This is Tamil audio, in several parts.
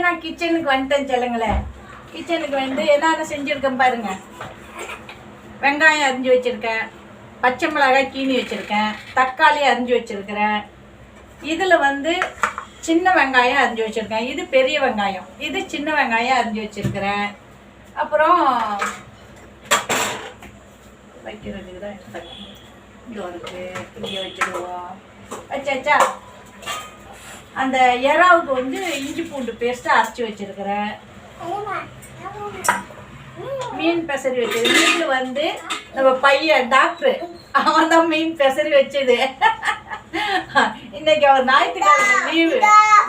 நான் கிச்சனுக்கு வந்துட்டேன் சொல்லுங்களேன். கிச்சனுக்கு வந்து என்னென்ன செஞ்சுருக்கேன் பாருங்க. வெங்காயம் அரிஞ்சு வச்சுருக்கேன், பச்சை மிளகாய் கீனி வச்சுருக்கேன், தக்காளி அரிஞ்சு வச்சுருக்கிறேன். இதில் வந்து சின்ன வெங்காயம் அரிஞ்சு வச்சுருக்கேன், இது பெரிய வெங்காயம், இது சின்ன வெங்காயம் அரிஞ்சு வச்சுருக்கிறேன். அப்புறம் வைக்கிறதுக்கு தான் இது இருக்குது, இங்கே வச்சுடுவோம். வச்சாச்சா. அந்த இறாவுக்கு வந்து இஞ்சி பூண்டு பேஸ்ட்டு அரைச்சி வச்சுருக்கிறேன். மீன் பெசரி வச்சது. மீன் வந்து நம்ம பையன் டாக்டரு அவன் தான் மீன் பெசரி வச்சது. இன்னைக்கு அவர் ஞாயிற்றுக்கிழமை லீவு,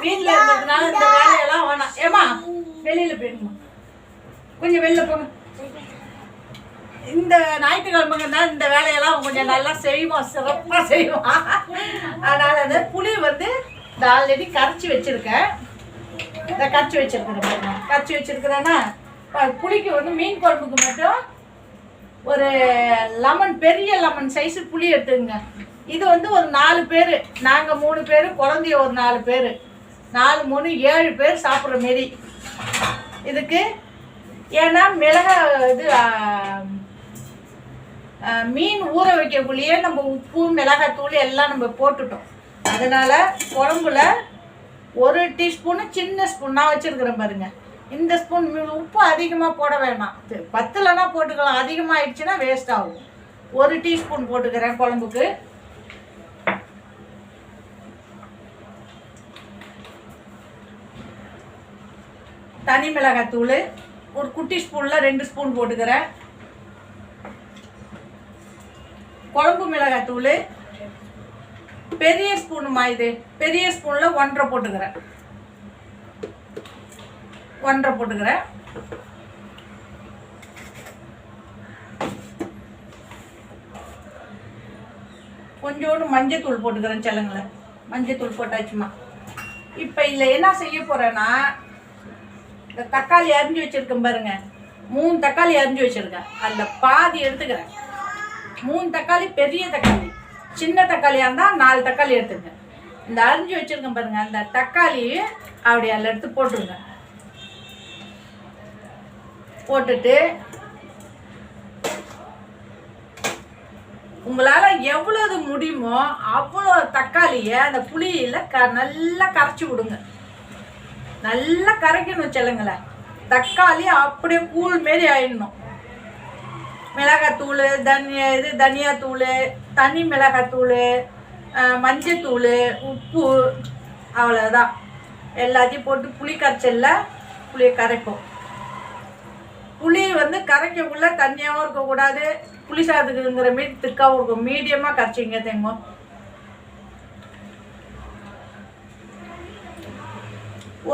வீட்டில் இருந்ததுனால இந்த வேலையெல்லாம் வேணாம். ஏமா வெளியில் போயிடுமா, கொஞ்சம் வெளில போங்க. இந்த ஞாயிற்றுக்கிழமைங்க தான் இந்த வேலையெல்லாம் கொஞ்சம் நல்லா செய்வோம், சிறப்பாக செய்வோம். அதனால் அந்த புளி வந்து இந்த ஆல்ரெடி கரைச்சி வச்சுருக்கேன். இதை கரைச்சி வச்சுருக்கிறேன் பாருங்க. கரைச்சி வச்சுருக்கிறேன்னா புளிக்கு வந்து மீன் குழம்புக்கு மட்டும் ஒரு லெமன், பெரிய லெமன் சைஸு புளி எடுத்துங்க. இது வந்து ஒரு 4 பேர், நாங்கள் 3 பேர், குழந்தைய ஒரு 4 பேர், 4 3 7 பேர் சாப்பிட்ற மாரி இதுக்கு. ஏன்னா இது மீன் ஊற வைக்கக்குள்ளேயே நம்ம உப்பு மிளகாத்தூள் எல்லாம் நம்ம போட்டுட்டோம். அதனால் குழம்புல 1 டீஸ்பூனு சின்ன ஸ்பூன் நான் வச்சுருக்கிறேன் பாருங்கள். இந்த ஸ்பூன் உப்பு அதிகமாக போட வேணாம், 10லனா போட்டுக்கலாம். அதிகமாக ஆயிடுச்சுன்னா வேஸ்ட் ஆகும். 1 டீஸ்பூன் போட்டுக்கிறேன் குழம்புக்கு. தனி மிளகாத்தூள் ஒரு குட்டி ஸ்பூனில் 2 ஸ்பூன் போட்டுக்கிறேன். குழம்பு மிளகாத்தூள் பெரிய ஸ்பூனுமா, இது பெரிய ஸ்பூனில் 1.5 போட்டுக்கிறேன். 1.5 போட்டுக்கிறேன். கொஞ்சோண்டு மஞ்சத்தூள் போட்டுக்கிறேன் சொல்லுங்களேன். மஞ்சத்தூள் போட்டாச்சுமா. இப்போ இதில் என்ன செய்ய போகிறேன்னா, இந்த தக்காளி அரிஞ்சு வச்சுருக்கேன் பாருங்க. 3 தக்காளி அரிஞ்சு வச்சுருக்கேன். அதில் பாதி எடுத்துக்கிறேன். 3 தக்காளி பெரிய தக்காளி, சின்ன தக்காளியாக இருந்தால் 4 தக்காளி எடுத்துங்க. இந்த அரிஞ்சு வச்சுருக்கேன் பாருங்கள், அந்த தக்காளி அப்படி அதில் எடுத்து போட்டுருங்க. போட்டுட்டு உங்களால் எவ்வளவு முடியுமோ அவ்வளோ தக்காளியை அந்த புளியில் நல்லா கரைச்சி விடுங்க. நல்லா கரைக்கணும் சொல்லுங்களேன். தக்காளி அப்படியே கூழ் மாரி ஆயிடணும். மிளகாத்தூள், தனியாத்தூள், தனி மிளகாத்தூள், மஞ்சத்தூள், உப்பு, அவ்வளோதான். எல்லாத்தையும் போட்டு புளி கரைச்சலில் புளியை கரைப்போம். புளி வந்து கரைக்கக்குள்ள தண்ணியாகவும் இருக்கக்கூடாது, புளி சாதத்துக்குங்கிற மாரி திக்காகவும் இருக்கும். மீடியமாக கரைச்சிங்க தேங்க.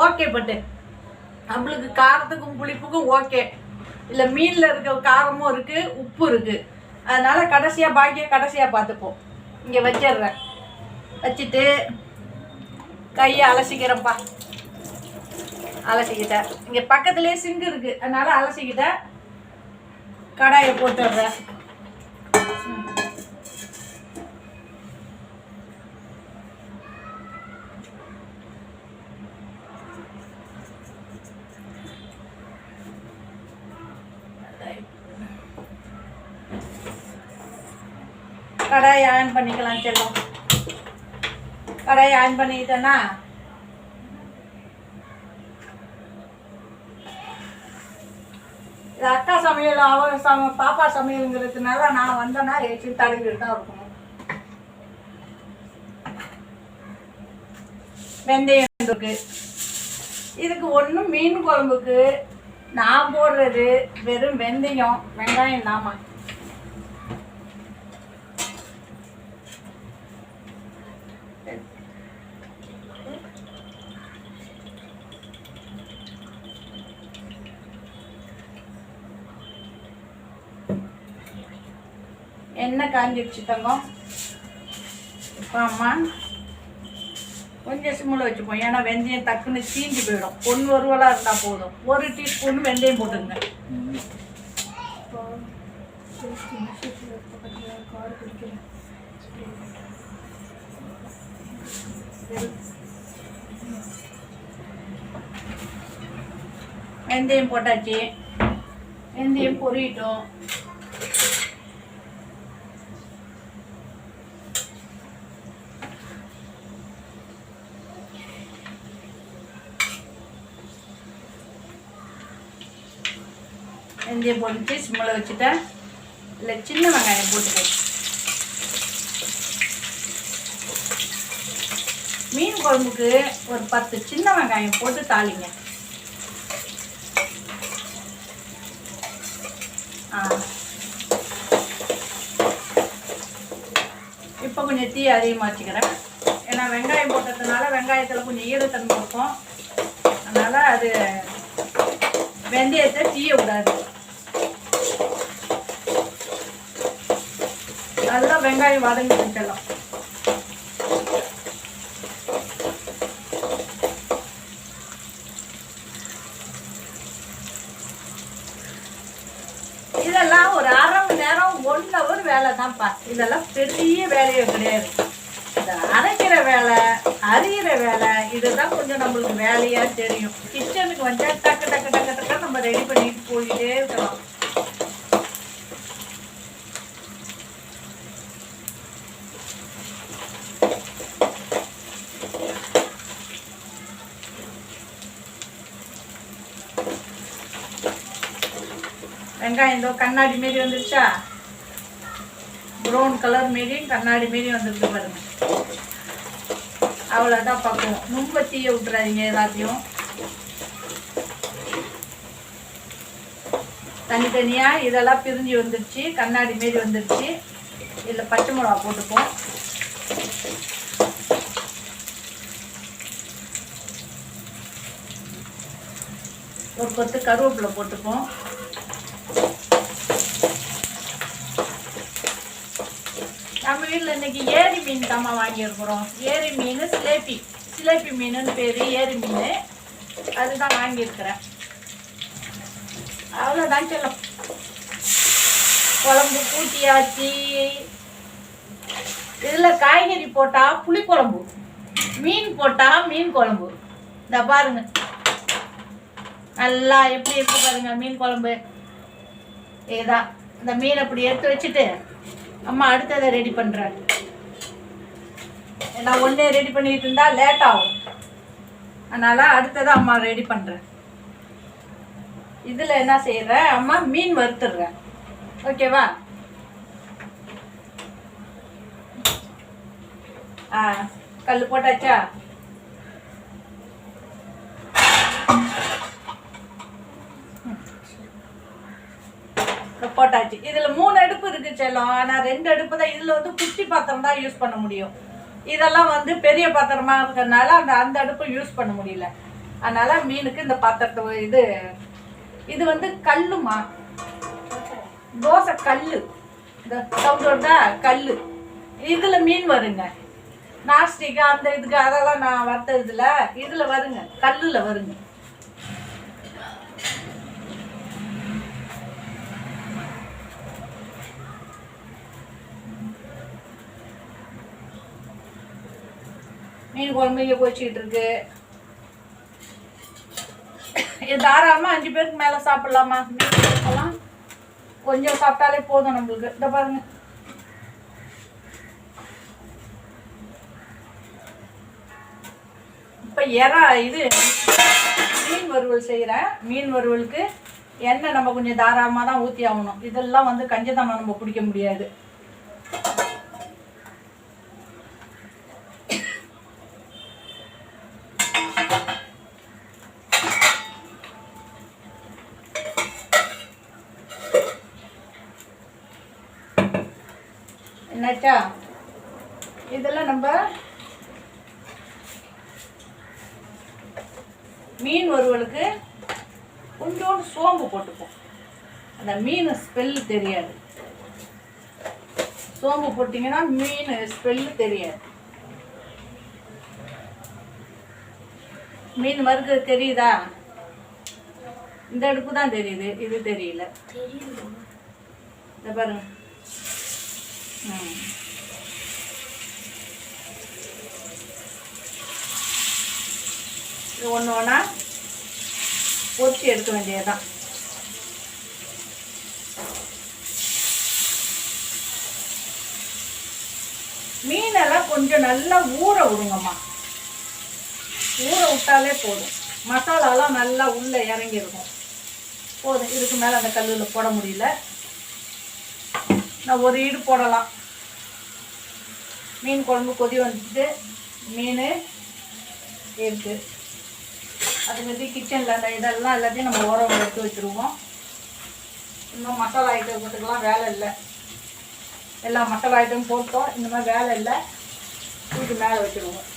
ஓகே. பட்டு நம்மளுக்கு காரத்துக்கும் புளிப்புக்கும் ஓகே. இல்லை மீனில் இருக்க காரமும் இருக்குது, உப்பு இருக்குது. அதனால் கடைசியாக பார்த்துப்போம். இங்கே வச்சிடுறேன். வச்சுட்டு கையை அலசிக்கிறேன்ப்பா. அலசிக்கிட்டேன். இங்கே பக்கத்துலேயே சிங்கு இருக்குது, அதனால் அலசிக்கிட்டேன். கடாயை போட்டுடுறேன். கடாயை ஆன் பண்ணிக்கலாம் செல்லும். கடாயை ஆன் பண்ணிக்கிட்டேன்னா இது அக்கா சமையல், பாப்பா சமையலுங்கிறதுனால நான் வந்தேன்னா ஏற்றி தடவிட்டு தான் இருக்கணும். வெந்தயம் இருக்கு. இதுக்கு ஒன்றும் மீன் குழம்புக்கு நான் போடுறது வெறும் வெந்தயம், வெங்காயம் தாமா. எண்ணெய் காஞ்சிடுச்சு தங்கம். இப்போ அம்மா கொஞ்சம் சிம்மில் வச்சுப்போம். ஏன்னா வெந்தயம் டக்குன்னு தீஞ்சு போயிடும். பொன் வறுவலாக இருந்தால் போதும். 1 டீஸ்பூன் வெந்தயம் போட்டுங்க. வெந்தயம் போட்டாச்சு. வெந்தயம் பொரியட்டும். வெந்தயம் போட்டு சிம்மில் வச்சுட்டேன். இல்லை சின்ன வெங்காயம் போட்டுக்கோ. மீன் குழம்புக்கு ஒரு 10 சின்ன வெங்காயம் போட்டு தாளிங்க. இப்போ கொஞ்சம் தீ அதிகமாக வச்சுக்கிறேன். ஏன்னா வெங்காயம் போட்டதுனால வெங்காயத்தில் கொஞ்சம் ஈரத்தன்மை இருக்கும். அதனால் அது வெந்தயத்தை தீய விடாது. நல்லா வெங்காயம் வதங்கி வச்சிடலாம். இதெல்லாம் ஒரு அரை மணி நேரம் 1 hour வேலை தான்ப்பா. இதெல்லாம் பெரிய வேலையே கிடையாது. இந்த அரைக்கிற வேலை, அரிகிற வேலை, இதுதான் கொஞ்சம் நம்மளுக்கு வேலையாக தெரியும். கிச்சனுக்கு வந்து டக்கு டக்கு டக்கு டக்கு நம்ம ரெடி பண்ணிட்டு போயிட்டே இருக்கலாம். வெங்காயம் இந்த கண்ணாடி மாரி வந்துருச்சா, ப்ரௌன் கலர் மாரி கண்ணாடி மாரி வந்துருக்கு பாருங்க. அவ்வளோதான் பார்ப்போம். ரொம்ப தீய விட்டுறாதீங்க. எல்லாத்தையும் தனித்தனியாக இதெல்லாம் பிரிஞ்சு வந்துருச்சு, கண்ணாடி மாரி வந்துருச்சு. இதில் பச்சை மிளகா போட்டுப்போம். ஒரு கொத்து கருவேப்பிலை போட்டுப்போம். நம்ம வீட்டில் இன்னைக்கு ஏரி மீன் தாம்மா வாங்கியிருக்கிறோம். ஏரி மீன் சிலேப்பி மீனுன்னு பேர். ஏரி மீன் அதுதான் வாங்கியிருக்கிறேன். அவ்வளோதான் சொல்லும். குழம்பு கூட்டியாச்சு. இதில் காய்கறி போட்டால் புளிக்குழம்பு, மீன் போட்டால் மீன் குழம்பு. இந்த பாருங்க நல்லா எப்படி இருக்கு பாருங்க மீன் குழம்பு. இதுதான் இந்த மீன் அப்படி எடுத்து வச்சுட்டு அம்மா அடுத்ததை ரெடி பண்ணுறேன். நான் ஒன்றே ரெடி பண்ணிட்டு இருந்தா லேட் ஆகும். அதனால் அடுத்ததை அம்மா ரெடி பண்ணுறேன். இதில் என்ன செய்கிறேன், அம்மா மீன் வறுத்துடுறேன். ஓகேவா? கல் போட்டாச்சா? போட்டாச்சு. இதில் 3 அடுப்பு இருக்கு செல்லம். ஆனால் 2 அடுப்பு தான். இதில் வந்து குட்டி பாத்திரம் தான் யூஸ் பண்ண முடியும். இதெல்லாம் வந்து பெரிய பாத்திரமா இருக்கிறதுனால அந்த அடுப்பு யூஸ் பண்ண முடியல. அதனால மீனுக்கு இந்த பாத்திரத்தை இது வந்து கல்லுமா, தோசை கல். இந்த சவுண்டோட கல். இதில் மீன் வருங்க. நாஸ்டிக்கு அந்த இதுக்கு அதெல்லாம் நான் வறுத்ததுல இதில் வருங்க, கல்லில் வருங்க. மீன் குழம்பு இங்கே போச்சுக்கிட்டு இருக்கு. இது தாராளமாக 5 பேருக்கு மேலே சாப்பிட்லாமா? மீன் குழம்பெல்லாம் கொஞ்சம் சாப்பிட்டாலே போதும் நம்மளுக்கு. இந்த பாருங்க. இப்போ மீன் வறுவல் செய்கிறேன். மீன் வறுவலுக்கு எண்ணெய் நம்ம கொஞ்சம் தாராளமாக தான் ஊற்றி ஆகணும். இதெல்லாம் வந்து கஞ்சத்தனம் நம்ம பிடிக்க முடியாது. என்னாச்சா? இதெல்லாம் நம்ம மீன் வறுவலுக்கு கொஞ்சோண்டு சோம்பு போட்டுப்போம். அந்த மீன் ஸ்மெல் தெரியாது. சோம்பு போட்டிங்கன்னா மீன் ஸ்மெல் தெரியாது. மீன் வறுக்க தெரியுதா? இந்த அடுப்பு தான் தெரியுது, இது தெரியல. இந்த பாருங்க. இது ஒன்று ஒன்றா பொரிச்சு எடுக்க வேண்டியதுதான். மீனெல்லாம் கொஞ்சம் நல்லா ஊற விடுங்கம்மா. ஊற விட்டாலே போதும். மசாலாலாம் நல்லா உள்ளே இறங்கிருக்கும். போதும். இதுக்கு மேலே அந்த கல்லில் போட முடியல. நான் ஒரு ஈடு போடலாம். மீன் குழம்பு கொதி வந்துட்டு மீன் இருக்குது. அது பற்றி கிச்சனில் அந்த இதெல்லாம் எல்லாத்தையும் நம்ம உரம் எடுத்து வச்சுருவோம். இன்னும் மசாலா ஐட்டம் போட்டுக்கலாம் வேலை இல்லை. எல்லா மசாலா ஐட்டம் போட்டோம். இந்த மாதிரி வேலை இல்லை. இதுக்கு மேலே வச்சுருவோம்.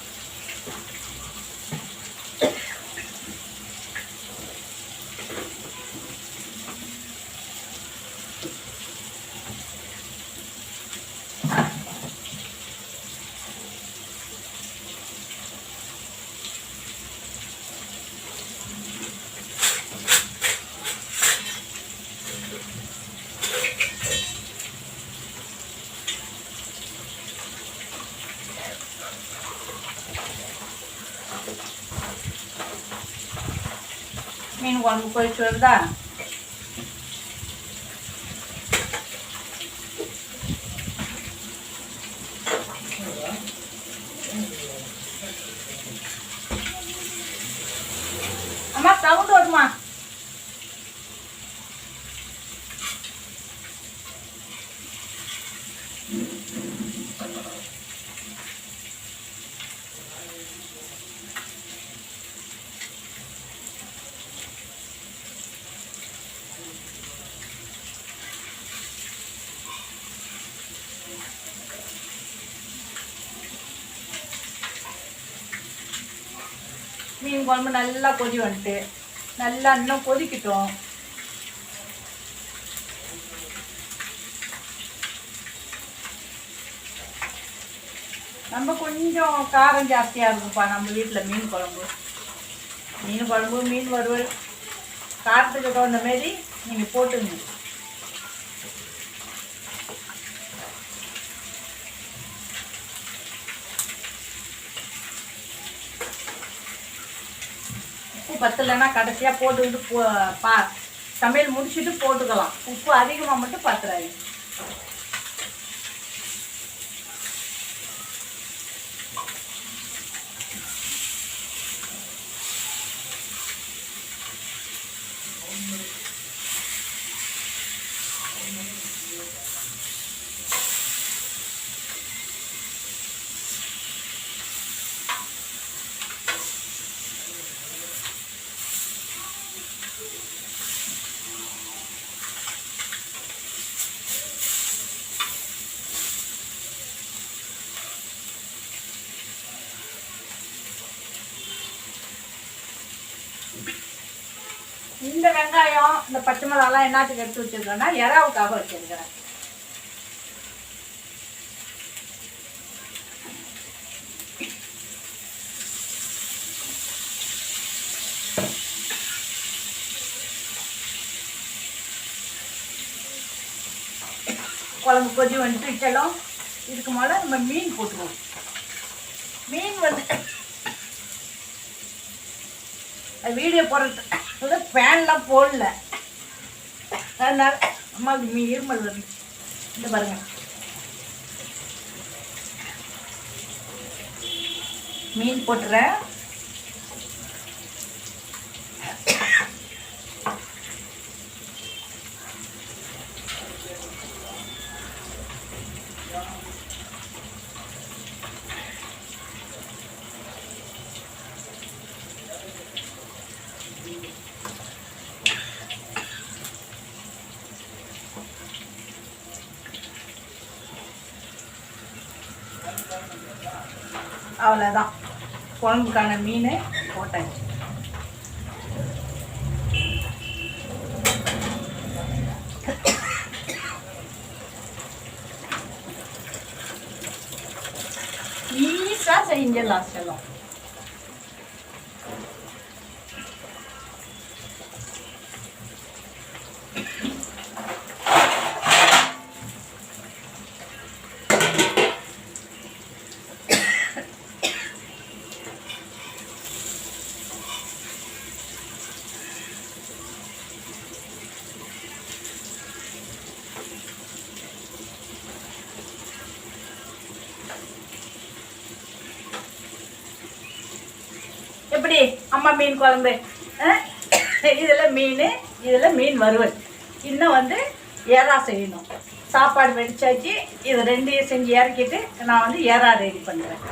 மீன் குழம்பு கொதிச்சு வருதா? அம்மா சவுண்ட் வருமா? மீன் குழம்பு நல்லா கொதி வந்துட்டு நல்லா இன்னும் கொதிக்கிட்டோம். நம்ம கொஞ்சம் காரம் ஜாஸ்தியாக இருக்கும்ப்பா நம்ம வீட்டில் மீன் குழம்பு. மீன் வறுவல் காரத்துக்கு தகுந்த மாரி நீங்கள் போட்டுங்க. உப்பு பத்தலைன்னா கடைசியாக போட்டுக்கிட்டு சமையல் முடிச்சுட்டு போட்டுக்கலாம். உப்பு அதிகமாக மட்டும் பத்துறாது. இந்த வெங்காயம் இந்த பச்சை மிளகாலாம் என்னத்துக்கு எடுத்து வச்சிருக்கேன்னா இறாவுக்காக வச்சிருக்கிறேன். குழம்பு கொதி வந்துட்டு இட்டலும் இதுக்கு மேலே நம்ம மீன் போட்டுருவோம். மீன் வந்து வீடியோ போடுறது ஃபேன்லாம் போடல. அதனால அம்மாவுக்கு இருமல் வருது. இந்த பாருங்க மீன் போட்டுறேன். அவ்வளோதான், குழம்புக்கான மீன் போட்டாச்சு. ஈஸியாக செஞ்சிடலாம் செல்லம். எப்படி அம்மா மீன் குழம்பு? இதில் மீன், இதில் மீன் வறுவல். இன்னும் வந்து ஏறா செய்யணும். சாப்பாடு வெடிச்சாச்சு. இது ரெண்டையும் செஞ்சு இறக்கிட்டு நான் வந்து ஏறா ரெடி பண்ணுறேன்.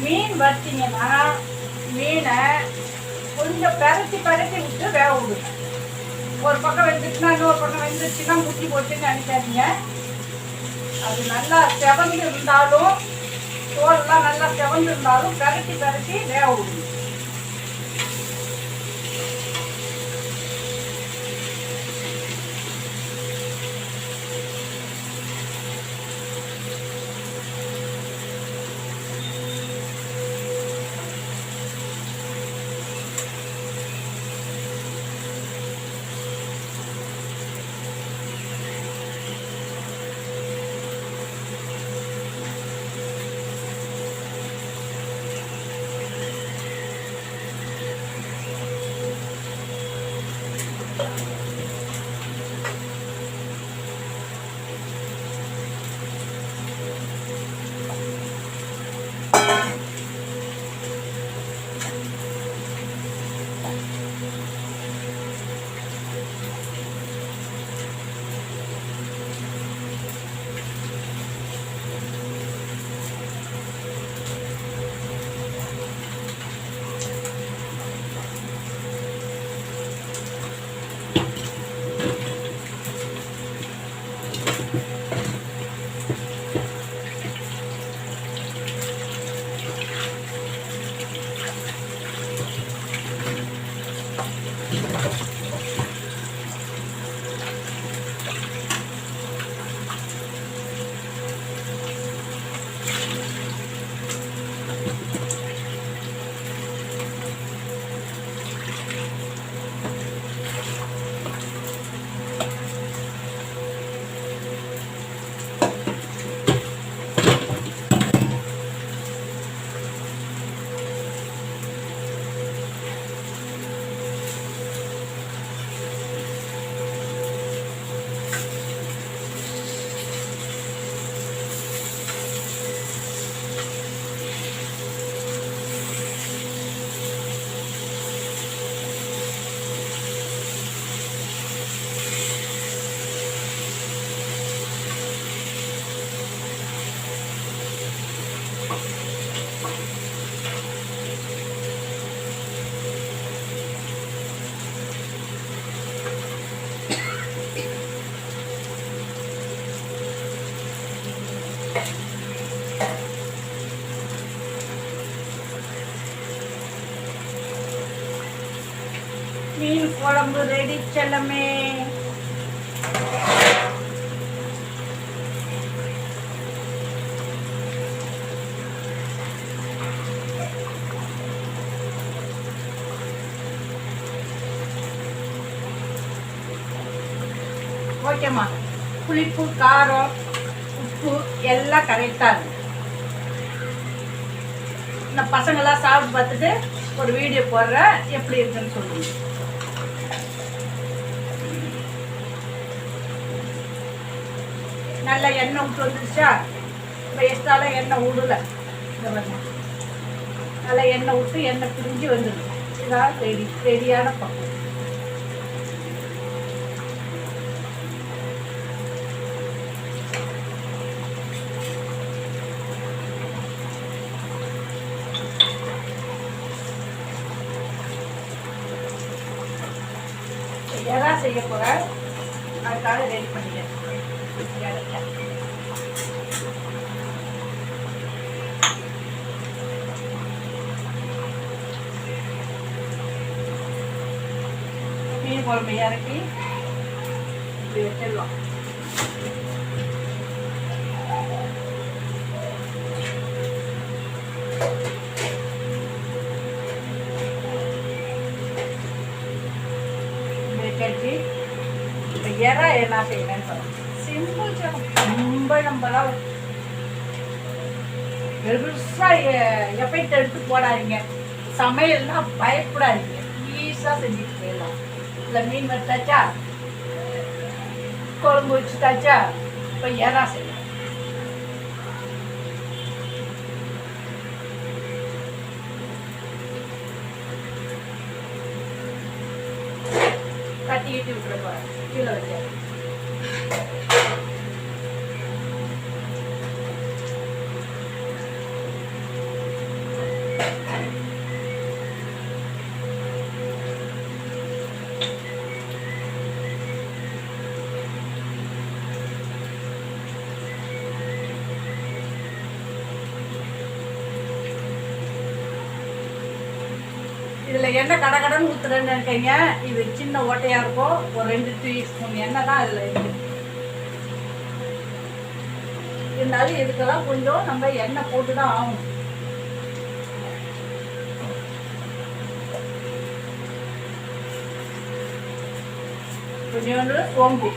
மீன் வச்சிங்கன்னா மீனை கொஞ்சம் பரட்டி விட்டு வேக விடுங்க. ஒரு பக்கம் வெந்துச்சுன்னா இன்னொரு பக்கம் வெந்துச்சுன்னா முட்டி போட்டுன்னு நினைக்காதீங்க. அது நல்லா செவந்து இருந்தாலும், தோலெல்லாம் நல்லா செவந்து இருந்தாலும் பரட்டி வேக விடுங்க. குழம்பு ரெடி செல்லமே. ஓகேம்மா, புளிப்பு காரம் உப்பு எல்லாம் கரெக்டாக இருக்கு. இந்த பசங்களாம் சாப்பிட்டு பார்த்துட்டு ஒரு வீடியோ போடுறேன், எப்படி இருக்குன்னு சொல்லுங்க. நல்லா எண்ணெய் விட்டு வந்துருச்சா? இப்போ எக்ஸ்ட்ராலாம் எண்ணெய் விடல. நல்லா எண்ணெய் விட்டு எண்ணெய் பிரிஞ்சு வந்துடும். இதான் ரெடியான பக்கம். எறா செய்ய போகிறேன், அதுக்காக ரெடி பண்ணிக்கிறேன். மீன் குழம்பு இறக்கி இப்படி வச்சிடலாம். கட்டி இப்போ எறா என்ன செய்யணும்னு சொல்லுங்க. சிம்பிள் சேனல், ரொம்ப நம்மளாம் பெருசாக எஃபெக்ட் எடுத்து போடாதீங்க. சமையல்னா பயப்படாதீங்க, ஈஸியாக செஞ்சுட்டு போயிடலாம். இல்லை மீன் வச்சாச்சா, குழம்பு வச்சுட்டாச்சா, இப்போ எறா செய்யலாம். கட்டி கட்டி விட்டுருப்பா கீழே வச்சு. இதில் எண்ணெய் கடை கடன் ஊற்றுறேன்னு நினைக்கிறீங்க. இது சின்ன ஓட்டையாக இருக்கும். ஒரு 2 டீஸ்பூன் எண்ணெய் தான் அதில் இருக்குது. இருந்தாலும் இதுக்கெல்லாம் கொஞ்சம் நம்ம எண்ணெய் போட்டு தான் ஆகும். கொஞ்சோண்டு சோம்பு,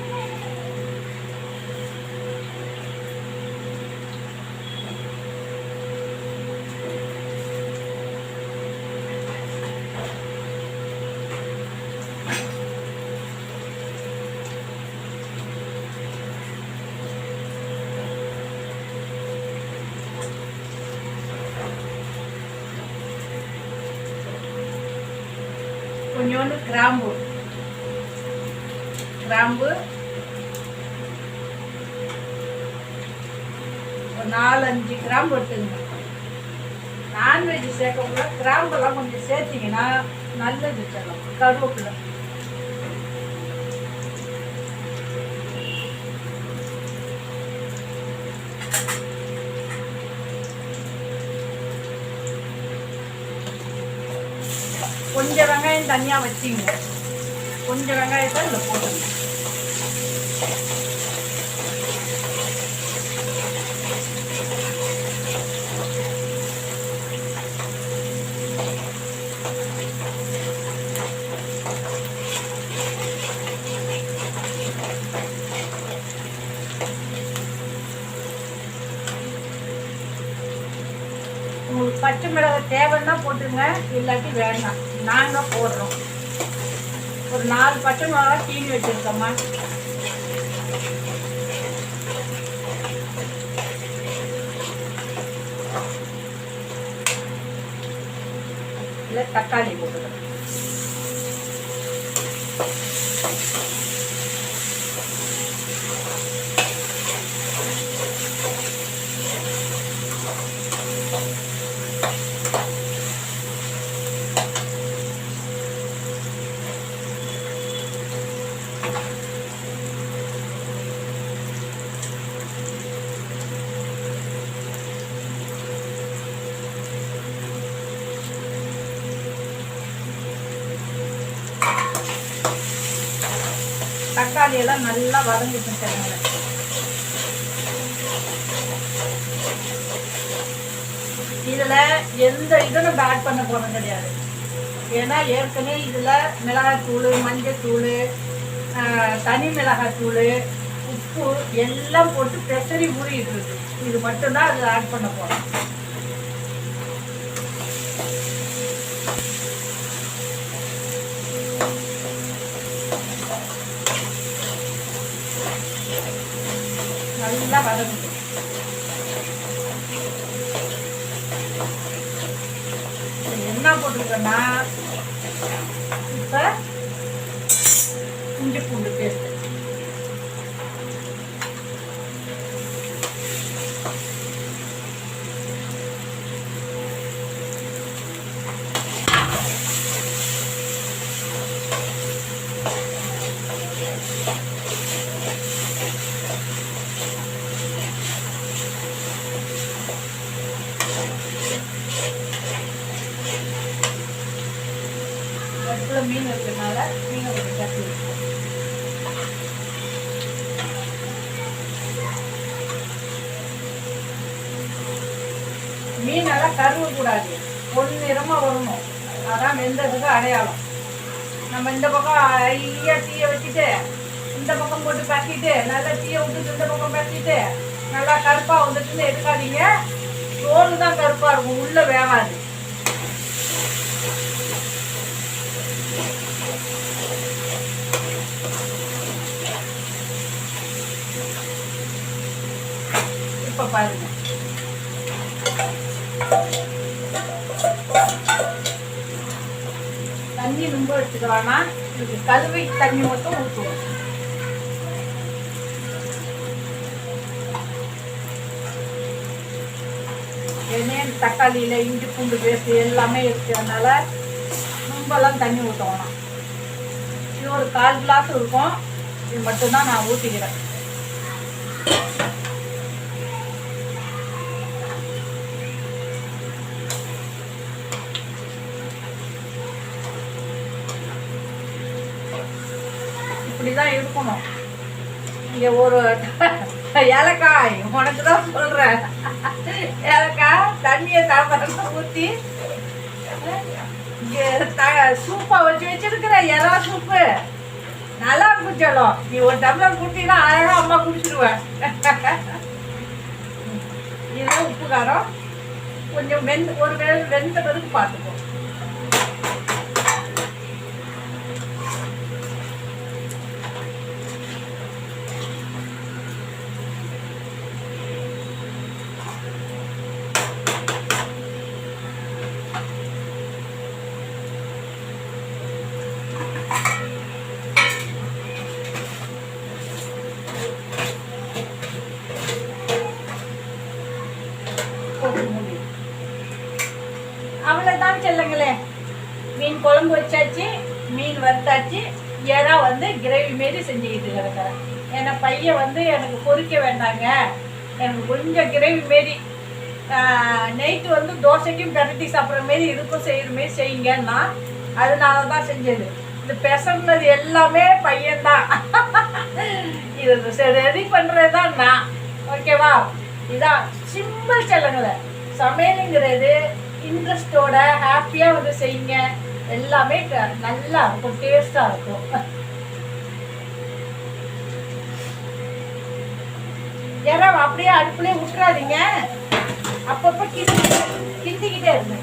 கொஞ்சோண்டு கிராம்பு ஒரு 4-5 கிராம்பு எடுத்துங்க. நான்வெஜ் சேர்க்கக்குள்ள கிராம்பெல்லாம் கொஞ்சம் சேர்த்திங்கன்னா நல்லது. சொல்லலாம் கருவேப்பிலை கொஞ்சம் வெங்காயம் தனியாக வச்சிங்க. கொஞ்சம் வெங்காயத்தை இதில் போட்டுங்க. உங்களுக்கு பச்சை மிளகாய் தேவைன்னா போட்டுங்க, இல்லாட்டி வேண்டாம். நாங்கள் போடுறோம். ஒரு 4 பச்சை மிளகாய் தீனி வச்சுருக்கோம்மா. இல்லை தக்காளி போட்டுக்கிறோம். தக்காளி எல்லாம் நல்லா வதங்கிட்டு. இதுல எந்த இதுவும் நம்ம ஆட் பண்ண போறது கிடையாது. ஏன்னா ஏற்கனவே இதுல மிளகாய்த்தூள், மஞ்சத்தூள், தனி மிளகாய்த்தூள், உப்பு எல்லாம் போட்டு பெசரி ஊறிட்டு இருக்கு. இது மட்டும்தான் அதில் ஆட் பண்ண போறோம். நல்லா வதங்குது. என்ன போட்டிருக்கேன்னா இப்போ இஞ்சி பூண்டு பேஸ்ட், மீன் இருக்கிறதுனால மீனை ஒரு கட்டி இருக்கும். மீனெல்லாம் கருவக்கூடாது, பொன்னிறமாக வரணும். அதான் வெந்ததுக்கு அடையாளம். நம்ம இந்த பக்கம் ஐயா தீயை வச்சுட்டு இந்த பக்கம் போட்டு பற்றிட்டு நல்லா தீயை விட்டுட்டு இந்த பக்கம் பற்றிட்டு நல்லா கருப்பாக வந்துட்டுன்னு எடுக்காதீங்க. தோல் தான் கருப்பாக இருக்கும், உள்ளே வேகாது. இப்போ பாருங்க, தண்ணி ரொம்ப எடுத்துக்கலாம்னா இதுக்கு கழுவி தண்ணி மட்டும் ஊற்றுவோம். ஏன்னா தக்காளியில் இஞ்சி பூண்டு பேஸ்ட் எல்லாமே இருக்கிறதுனால ரொம்பலாம் தண்ணி ஊற்றணும். இது ஒரு 1/4 கிளாஸ் இருக்கும். இது மட்டும்தான் நான் ஊற்றிக்கிறேன். இப்படிதான் இருக்கணும். இங்க ஒரு ஏலக்காய் உனக்கு தான் சொல்றேன். ஏலக்காய் தண்ணியை தரப்ப ஊற்றி சூப்பா வச்சிருக்கிற இறா சூப்பு நல்லா இருக்கும். சொல்லும் நீ ஒரு டம்ளர் குட்டினா அழகா அம்மா குடிச்சிடுவேன். இதுதான் உப்பு காரம் கொஞ்சம் வெந்த பிறகு பார்த்துப்போம். அவ்வளோதான் செல்லுங்களே. மீன் குழம்பு வச்சாச்சு, மீன் வறுத்தாச்சு. ஏன்னா வந்து கிரேவி மாரி செஞ்சுக்கிட்டு இருக்கிறேன். ஏன்னா பையன் வந்து எனக்கு பொரிக்க வேண்டாங்க, எனக்கு கொஞ்சம் கிரேவி மாரி நைட்டு வந்து தோசைக்கும் பிரட்டி சாப்பிட்ற மாரி இருக்கும், செய்கிற மாரி செய்யுங்கன்னா அதனால தான் செஞ்சது. இந்த பெசம்னது எல்லாமே பையன்தான். இது ரெடி பண்ணுறது தான் நான். ஓகேவா? இதான் சிம்பிள் செல்லுங்களே. சமையலுங்கிறது இன்ட்ரெஸ்டோட ஹாப்பியாக வந்து செய்யுங்க. எல்லாமே நல்லா இருக்கும், டேஸ்டாக இருக்கும். ஏன்னா அப்படியே அடுப்புலேயே விட்டுறாதீங்க, அப்பப்போ கிண்டிக்கிட்டே இருங்க.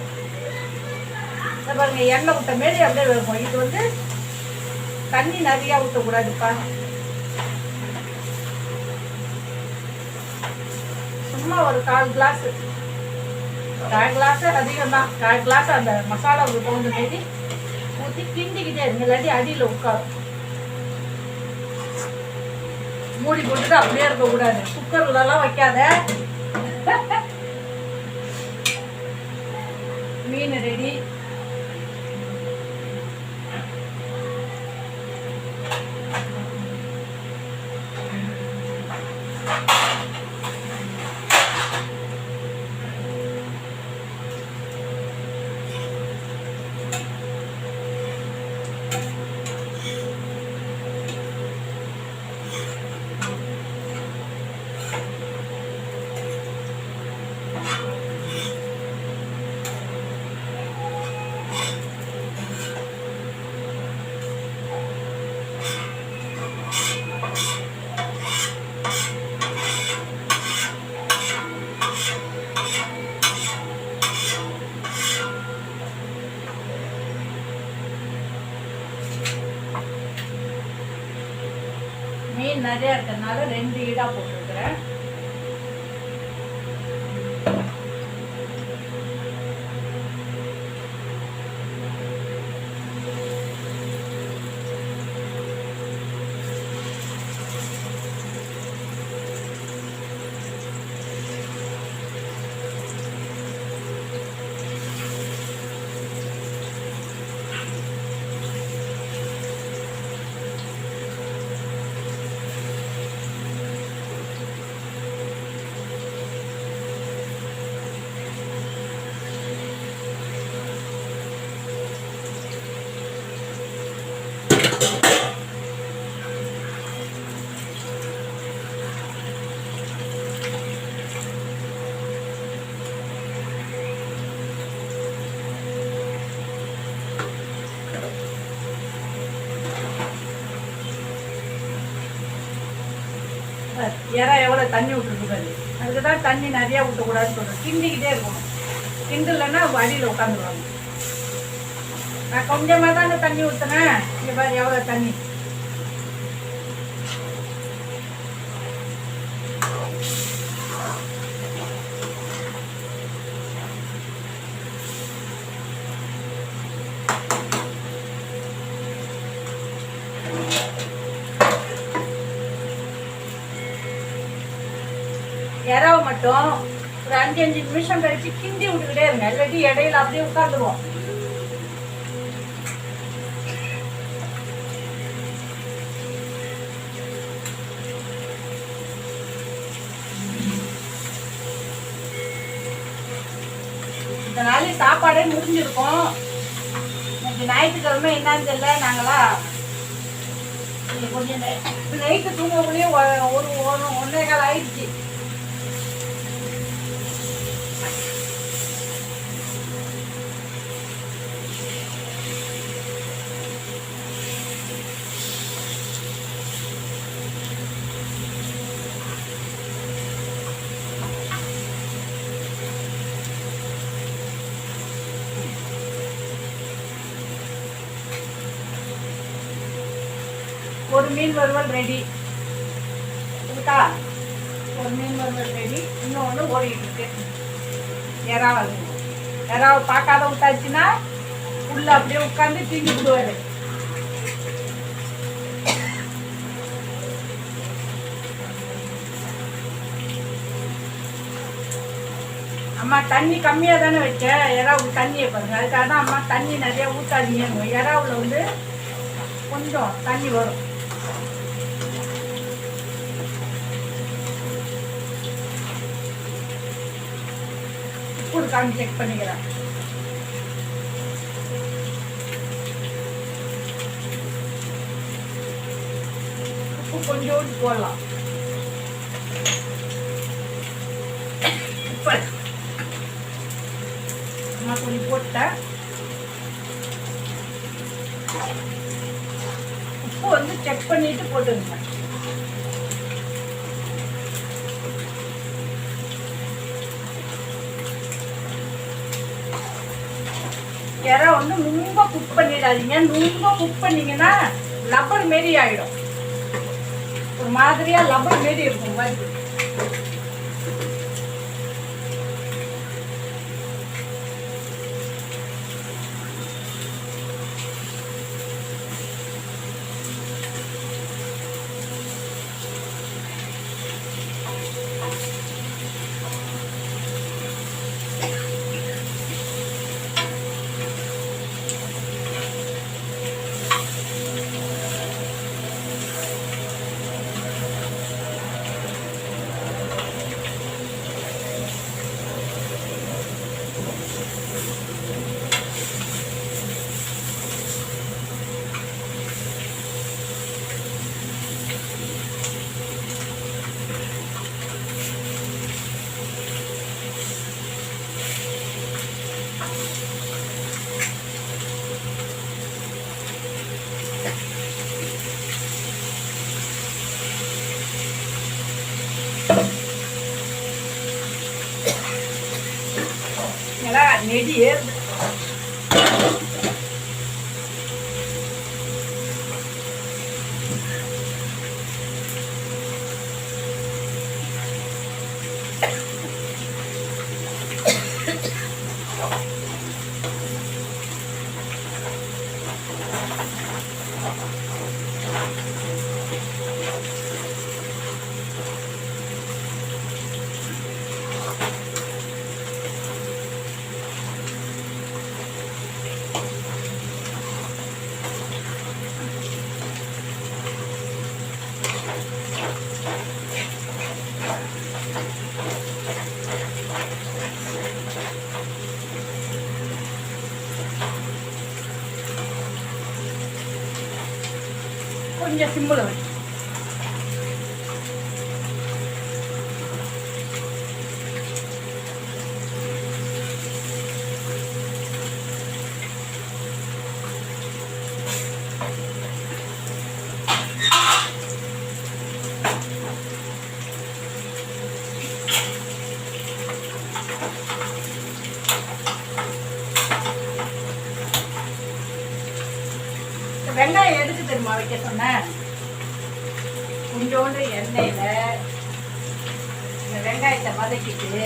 பாருங்க எண்ணெய் விட்ட மாரி அப்படியே இருக்கும். இது வந்து தண்ணி நிறையா ஊற்றக்கூடாதுப்பா. சும்மா ஒரு 1/4 கிளாஸ், 1/4 கிளாஸ் அதிகம் தான். 1/4 கிளாஸ் அந்த மசாலாவுக்கு தகுந்த மாரி ஊற்றி கிண்டிக்கிட்டே இருங்க, இல்லாட்டி அடியில் உட்காரும். மூடி போட்டுட்டு அப்படியே இருக்கக்கூடாது, குக்கர்லாம் வைக்காத. மீன் ரெடி. கொஞ்சம் நிறையா இருக்கிறதுனால 2 ஈடாக போட்டுருக்குறேன். இறா எவ்வளோ தண்ணி விட்டுருக்குது, அதுக்கு தான் தண்ணி நிறையா ஊற்றக்கூடாதுன்னு சொல்கிறேன். கிண்டிக்கிட்டே இருக்கணும், கிண்டலைன்னா அடியில் உட்காந்துருவாங்க. நான் கொஞ்சமாக தானே தண்ணி ஊற்றினேன், இங்கே பாரு எவ்வளோ தண்ணி. இறாவை மட்டும் ஒரு 5 நிமிஷம் கழிச்சு கிண்டி விட்டுக்கிட்டே இருங்க, இல்லாட்டி இடையில அப்படியே உட்காந்துருவோம். இதனால சாப்பாடே முடிஞ்சிருக்கும். இன்னைக்கு ஞாயிற்றுக்கிழமை என்னன்னு தெரியல, நாங்களா கொஞ்சம் நைட்டு தூங்கக்குள்ளேயே 1:15 ஆயிடுச்சு. ஒரு மீன் வறுவல் ரெடி இருக்கா, ஒரு மீன் வறுவல் ரெடி. இன்னொன்று ஓடிட்டு இருக்கு. இறாவை பார்க்காத விட்டாச்சுன்னா உள்ள அப்படியே உட்காந்து தீங்கி விடுவாரு. அம்மா தண்ணி கம்மியாக தானே வச்சேன், இறாவுக்கு தண்ணியை பாருங்க. அதுக்காக தான் அம்மா தண்ணி நிறையா ஊற்றாதீங்க. இறாவில் வந்து கொஞ்சம் தண்ணி வரும். உப்பு காமி செக் பண்ணிக்கிறேன். உப்பு கொஞ்சோண்டு போடலாம். நான் கொஞ்சம் போட்டேன். உப்பு வந்து செக் பண்ணிட்டு போட்டுங்க. இறை வந்து ரொம்ப குக் பண்ணிடாதீங்க. ரொம்ப குக் பண்ணீங்கன்னா லப்பர் மாரி ஆயிடும், ஒரு மாதிரியா லப்பர் மாரி இருக்கும் மாதிரி. நெடி ஏறுது. கொஞ்சம் சிம்பிள் வச்சு வெங்காயம் எதுக்கு தெரியுமா வைக்க சொன்னேன்? கொஞ்சோண்டு எண்ணெயில இந்த வெங்காயத்தை வதக்கிட்டு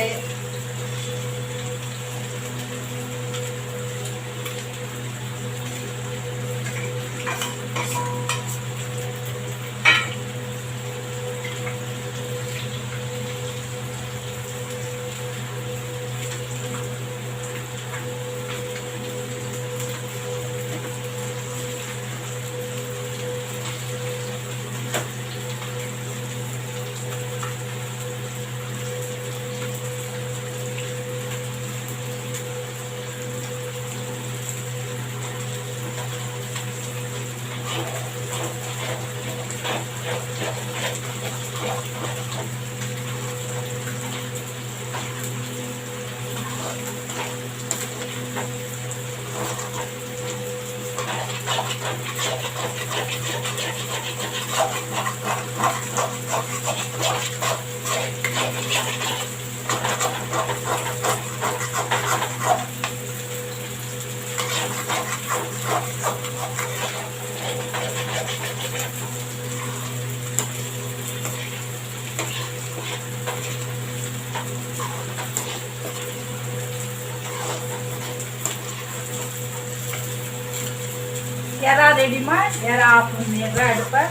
எறா ரெடிமா. எறா ஆஃப் பண்ணிடுறேன் அடுப்பை.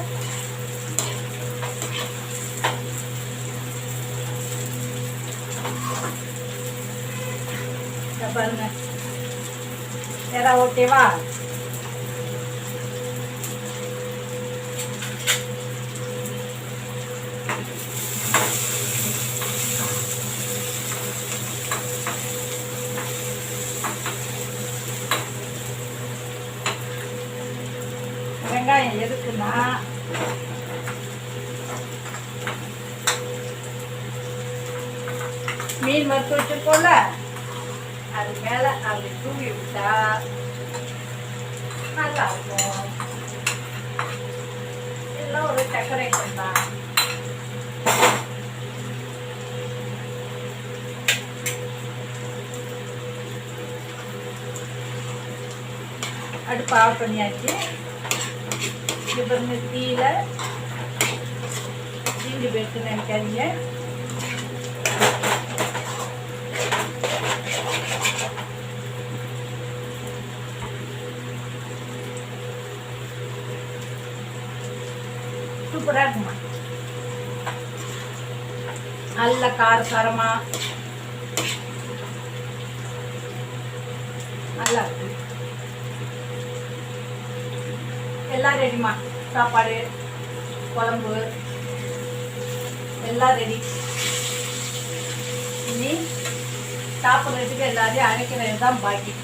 பாருங்க எறா ஓகேவா? வெங்காயம் எதுக்குன்னா மீன் வறுத்து வச்சிருக்கோம்ல அது மேல அப்படி தூவி விட்டா நல்லா இருக்கும். எல்லாம் ஒரு டெக்கரேஷன் தான். அடுப்பு ஆஃப் பண்ணியாச்சு. பாருங்க தீயில தீண்டு போயிட்டு நினைக்காதீங்க. சூப்பரா இருக்குமா, நல்ல காரசாரமா நல்லா இருக்கு. எல்லாம் ரெடிமா, சாப்பாடு குழம்பு எல்லாம் ரெடி. இனி சாப்பிட்றதுக்கு எல்லாரையும் அழைக்கிறது தான் பாக்கி.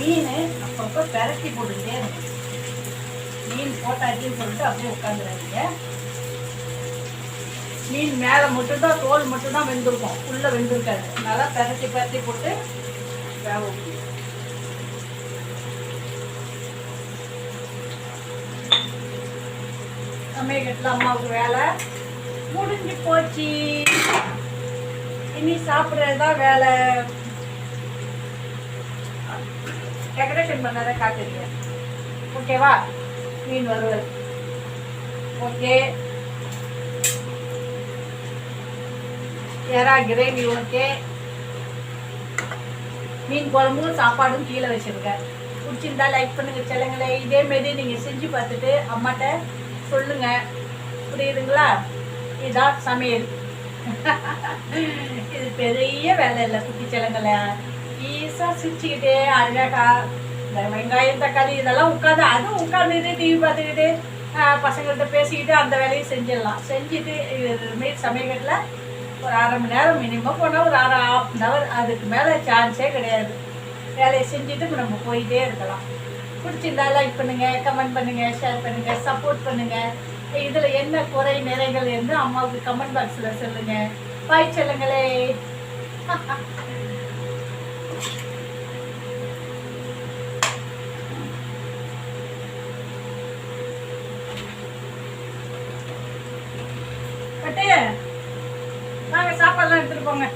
மீன் அப்பப்போ பெரட்டி போட்டுக்கிட்டே இருக்கும். மீன் போட்டாச்சின்னு சொல்லிட்டு அப்படியே உட்காந்துறாதீங்க. மீன் மேலே மட்டும்தான் தோல் மட்டும்தான் வெந்திருக்கும், உள்ள வெந்திருக்காது. நல்லா பெரட்டி பெரட்டி போட்டு வேக வைக்கணும். சமையல் அம்மாவுக்கு வேலை முடிஞ்சு போச்சு. இனி சாப்பிட்றதுதான் வேலை. டெக்கரேஷன் பண்ணதை காட்டுறீங்க. ஓகேவா? மீன் வறுவல் ஓகே, எறா கிரேவி ஓகே, மீன் குழம்பும் சாப்பாடும் கீழே வச்சிருக்கேன். பிடிச்சிருந்தா லைக் பண்ணுங்க செல்லுங்களே. இதே மாரி நீங்க செஞ்சு பார்த்துட்டு அம்மாட்ட சொல்லுங்க. புரியுதுங்களா? இதான் சமையல். இது பெரிய வேலை இல்லை குட்டி செல்லுங்களே. ஈஸா சிரிச்சுக்கிட்டே அழகா இந்த வெங்காயம் தக்காளி இதெல்லாம் உட்காந்து அதுவும் உட்காந்துட்டு டிவி பார்த்துக்கிட்டு பசங்கள்கிட்ட பேசிக்கிட்டு அந்த வேலையை செஞ்சிடலாம். செஞ்சுட்டு இதுமாரி சமையல்கட்டில் ஒரு 1/2 மணி நேரம் மினிமம் போனால் ஒரு ½ மணி ஹவர், அதுக்கு மேலே சான்ஸே கிடையாது. வேலையை செஞ்சுட்டு நம்ம போயிட்டே இருக்கலாம். பிடிச்சிருந்தா லைக் பண்ணுங்கள், கமெண்ட் பண்ணுங்கள், ஷேர் பண்ணுங்கள், சப்போர்ட் பண்ணுங்கள். இதில் என்ன குறை நிறைகள் என்று அம்மாவுக்கு கமெண்ட் பாக்ஸில் சொல்லுங்கள். பாய் சொல்லுங்களே. பட்டு வாங்க, சாப்பாடுலாம் எடுத்துகிட்டு போங்க.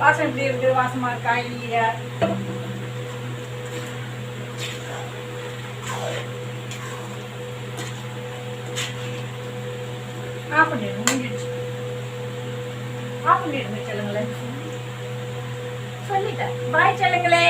வாசம் எப்படி இருக்கு? வாசமா இருக்கா இல்லையா? ஆஃப் பண்ணிடுங்க, முடிஞ்சிடுச்சு. ஆஃப் பண்ணிடுங்க. சொல்லுங்களேன், சொல்லிட்டேன். பாய் சொல்லுங்களே.